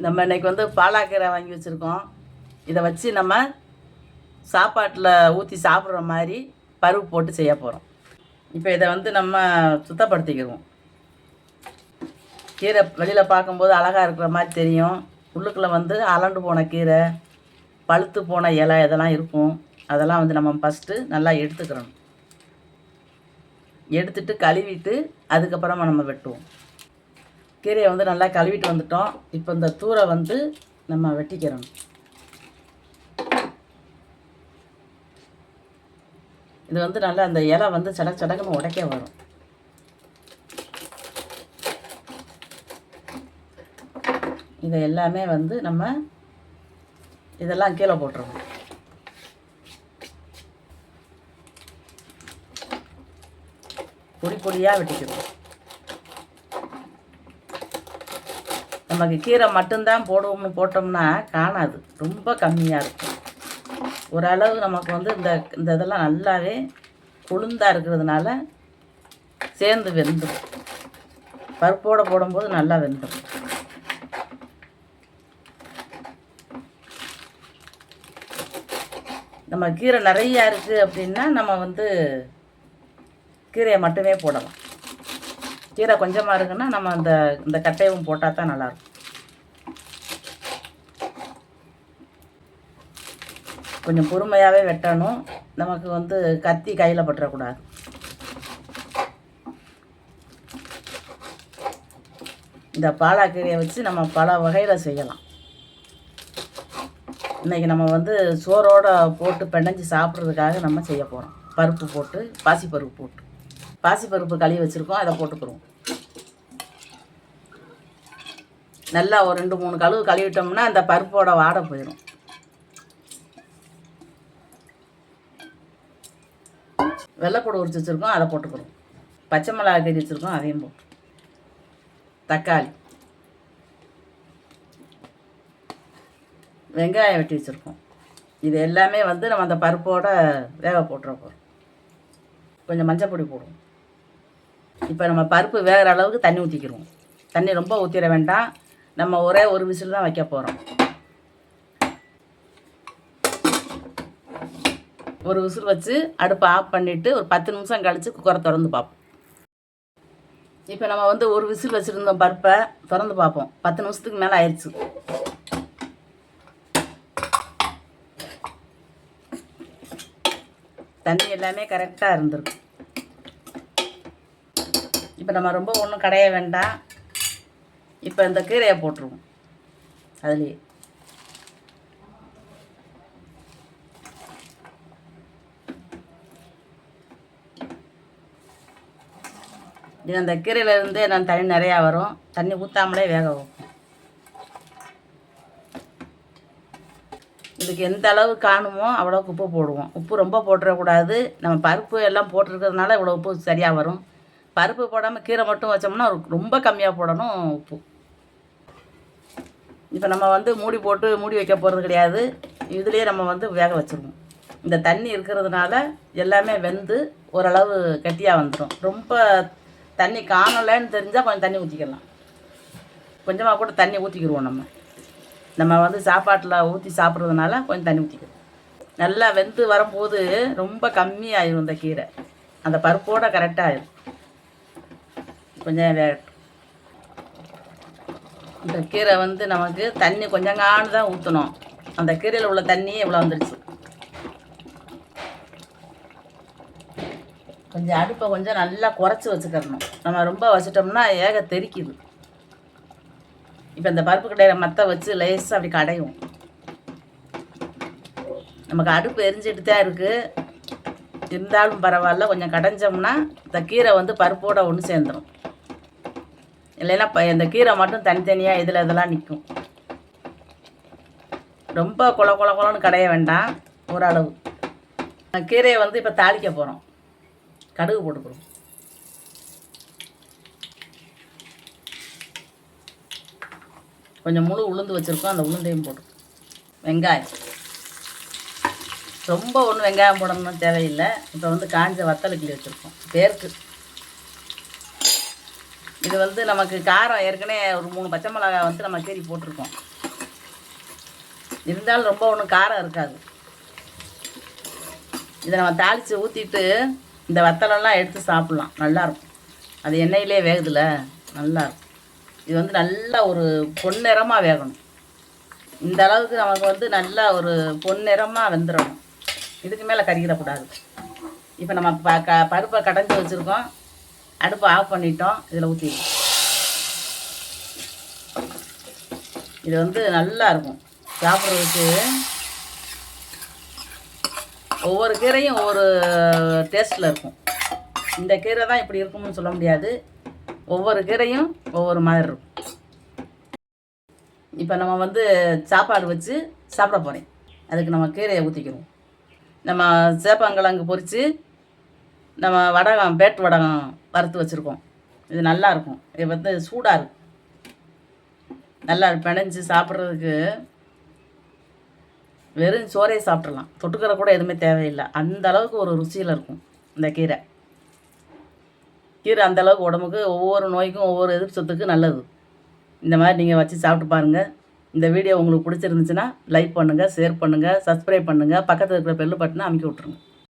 நம்ம இன்றைக்கி வந்து பாலாக்கீரை வாங்கி வச்சுருக்கோம். இதை வச்சு நம்ம சாப்பாட்டில் ஊற்றி சாப்பிட்ற மாதிரி பருப்பு போட்டு செய்ய போகிறோம். இப்போ இதை வந்து நம்ம சுத்தப்படுத்திக்கிடுவோம். கீரை வெளியில் பார்க்கும்போது அழகாக இருக்கிற மாதிரி தெரியும். உள்ளுக்குள்ளே வந்து அலண்டு போன கீரை, பழுத்து போன இலை இதெல்லாம் இருக்கும். அதெல்லாம் வந்து நம்ம ஃபஸ்ட்டு நல்லா எடுத்துக்கிறோம். எடுத்துட்டு கழுவிட்டு அதுக்கப்புறமா நம்ம வெட்டுவோம். கீரையை வந்து நல்லா கழுவிட்டு வந்துட்டோம். இப்போ இந்த தூரை வந்து நம்ம வெட்டிக்கிறோம். இது வந்து நல்லா அந்த இலை வந்து சடக்குன்னு உடைக்க வரும். இதை எல்லாமே வந்து நம்ம இதெல்லாம் கீழே போட்டுருவோம். பொடி பொடியாக வெட்டிக்கிறோம். நமக்கு கீரை மட்டும்தான் போட்டோம்னா காணாது, ரொம்ப கம்மியாக இருக்கும். ஓரளவு நமக்கு வந்து இந்த இதெல்லாம் நல்லாவே கொழுந்தாக இருக்கிறதுனால சேர்ந்து வெந்துடும். பருப்போடு போடும்போது நல்லா வெந்துடும். நம்ம கீரை நிறையா இருக்குது அப்படின்னா நம்ம வந்து கீரையை மட்டுமே போடலாம். கீரை கொஞ்சமாக இருக்குன்னா நம்ம இந்த கட்டையும் போட்டால் தான் நல்லாயிருக்கும். கொஞ்சம் பொறுமையாகவே வெட்டணும். நமக்கு வந்து கத்தி கையில் பட்டுறக்கூடாது. இந்த பாலாக்கீரையை வச்சு நம்ம பல வகையில் செய்யலாம். இன்றைக்கி நம்ம வந்து சோறோடு போட்டு பிணைஞ்சி சாப்பிட்றதுக்காக நம்ம செய்ய போகிறோம். பருப்பு போட்டு பாசிப்பருப்பு கழுவி வச்சுருக்கோம். அதை போட்டுக்கிறோம். நல்லா ஒரு 2-3 கழுவிட்டோம்னா அந்த பருப்போட வாடை போயிடும். வெள்ளைப்பூடு உரிச்சு வச்சுருக்கோம், அதை போட்டுக்கிறோம். பச்சை மிளகாய் கறி வச்சுருக்கோம், அதையும் போட்டு. தக்காளி, வெங்காயம் வெட்டி வச்சுருக்கோம். இது எல்லாமே வந்து நம்ம அந்த பருப்போட வேக போட்டுற போகிறோம். கொஞ்சம் மஞ்சள் பொடி போடுவோம். இப்போ நம்ம பருப்பு வேகிற அளவுக்கு தண்ணி ஊற்றிக்கிடுவோம். தண்ணி ரொம்ப ஊற்றிட வேண்டாம். நம்ம ஒரே ஒரு விசில் தான் வைக்க போகிறோம். ஒரு விசில் வச்சு அடுப்பை ஆஃப் பண்ணிவிட்டு ஒரு 10 நிமிஷம் கழித்து குக்கரை திறந்து பார்ப்போம். இப்போ நம்ம வந்து ஒரு விசில் வச்சுருந்தோம். பருப்பை திறந்து பார்ப்போம். 10 நிமிஷத்துக்கு மேலே ஆயிடுச்சு. தண்ணி எல்லாமே கரெக்டாக இருந்திருக்கு. இப்போ நம்ம ரொம்ப ஒன்றும் கடைய வேண்டாம். இப்போ இந்த கீரையை போட்டுருவோம். அதுலேயே இது அந்த கீரையிலேருந்தே தண்ணி நிறையா வரும். தண்ணி ஊற்றாமலே வேக வைப்போம். இதுக்கு எந்த அளவு காணுமோ அவ்வளோக்கு உப்பு போடுவோம். உப்பு ரொம்ப போட்டுறக்கூடாது. நம்ம பருப்பு எல்லாம் போட்டிருக்கிறதுனால இவ்வளோ உப்பு சரியாக வரும். பருப்பு போடாமல் கீரை மட்டும் வச்சோம்னா ரொம்ப கம்மியாக போடணும் உப்பு. இப்போ நம்ம வந்து மூடி வைக்க போகிறது கிடையாது. இதுலேயே நம்ம வந்து வேக வச்சுருவோம். இந்த தண்ணி இருக்கிறதுனால எல்லாமே வெந்து ஓரளவு கட்டியாக வந்துடும். ரொம்ப தண்ணி காணலைன்னு தெரிஞ்சால் கொஞ்சம் தண்ணி ஊற்றிக்கலாம். கொஞ்சமாக கூட தண்ணி ஊற்றிக்கிடுவோம். நம்ம வந்து சாப்பாட்டில் ஊற்றி சாப்பிட்றதுனால கொஞ்சம் தண்ணி ஊற்றிக்கிறோம். நல்லா வெந்து வரும்போது ரொம்ப கம்மியாயிடும் இந்த கீரை. அந்த பருப்போடு கரெக்டாக ஆயிடும். கொஞ்சம் வேகட்டும். இந்த கீரை வந்து நமக்கு தண்ணி கொஞ்சங்கானு தான் ஊற்றணும். அந்த கீரையில் உள்ள தண்ணியே இவ்வளோ வந்துடுச்சு. கொஞ்சம் அடுப்பை கொஞ்சம் நல்லா குறைச்சி வச்சுக்கிறணும். நம்ம ரொம்ப வச்சிட்டோம்னா ஏக தெறிக்குது. இப்போ இந்த பருப்பு கடையில் மற்ற வச்சு லேசாக அப்படி கடையும். நமக்கு அடுப்பு எரிஞ்சிட்டு தான் இருக்குது. இருந்தாலும் பரவாயில்ல, கொஞ்சம் கடைஞ்சோம்னா இந்த கீரை வந்து பருப்போடு ஒன்று சேர்ந்துடும். இல்லைன்னா இந்த கீரை மட்டும் தனித்தனியாக இதெல்லாம் நிற்கும். ரொம்ப கொலன்னு கடைய வேண்டாம். ஓரளவு கீரையை வந்து இப்போ தாளிக்க போகிறோம். கடுகு போட்டுக்கிறோம். கொஞ்சம் முழு உளுந்து வச்சுருக்கோம், அந்த உளுந்தையும் போட்டு. வெங்காயம் ரொம்ப ஒன்றும் வெங்காயம் போடணும்னு தேவையில்லை. இப்போ வந்து காஞ்ச வத்தல் கிள்ளி வச்சுருக்கோம். பேருக்கு இது வந்து நமக்கு காரம் ஏற்கனவே ஒரு 3 பச்சை மிளகாய் வந்து நம்ம கீறி போட்டிருக்கோம். இருந்தாலும் ரொம்ப ஒன்றும் காரம் இருக்காது. இதை நம்ம தாளித்து ஊற்றிட்டு இந்த வத்தலெல்லாம் எடுத்து சாப்பிட்லாம், நல்லாயிருக்கும். அது எண்ணெயிலே வேகுதுல, நல்லாயிருக்கும். இது வந்து நல்லா ஒரு பொன்னிறமாக வேகணும். இந்த அளவுக்கு நமக்கு வந்து நல்லா ஒரு பொன்னிறமாக வெந்துடணும். இதுக்கு மேலே கறிக்கிடக்கூடாது. இப்போ நம்ம பருப்பை கடைஞ்சி வச்சுருக்கோம். அடுப்பை ஆஃப் பண்ணிட்டோம். இதில் ஊற்றிடுவோம். இது வந்து நல்லா இருக்கும் சாப்பிட்றதுக்கு. ஒவ்வொரு கீரையும் ஒவ்வொரு டேஸ்ட்டில் இருக்கும். இந்த கீரை தான் இப்படி இருக்கும்னு சொல்ல முடியாது. ஒவ்வொரு கீரையும் ஒவ்வொரு மாதிரி இருக்கும். இப்போ நம்ம வந்து சாப்பாடு வச்சு சாப்பிட போகிறேன். அதுக்கு நம்ம கீரையை ஊற்றிக்கிறோம். நம்ம சேப்பங்கிழங்கு பொரித்து நம்ம வடகம் பேட் வடகம் வறுத்து வச்சுருக்கோம். இது நல்லாயிருக்கும். இது வந்து சூடாக இருக்கும். நல்லா பிணைஞ்சு சாப்பிட்றதுக்கு வெறும் சோறையை சாப்பிட்றலாம். தொட்டுக்கிற கூட எதுவுமே தேவையில்லை. அந்த அளவுக்கு ஒரு ருசியில் இருக்கும் இந்த கீரை. கீரை அந்தளவுக்கு உடம்புக்கு ஒவ்வொரு நோய்க்கும் ஒவ்வொரு எதிர்ப்பு சத்துக்கு நல்லது. இந்த மாதிரி நீங்கள் வச்சு சாப்பிட்டு பாருங்கள். இந்த வீடியோ உங்களுக்கு பிடிச்சிருந்துச்சுன்னா லைக் பண்ணுங்கள், ஷேர் பண்ணுங்கள், சப்ஸ்கிரைப் பண்ணுங்கள். பக்கத்தில் இருக்கிற பெல் பட்டனை அமைக்க விட்ருங்க.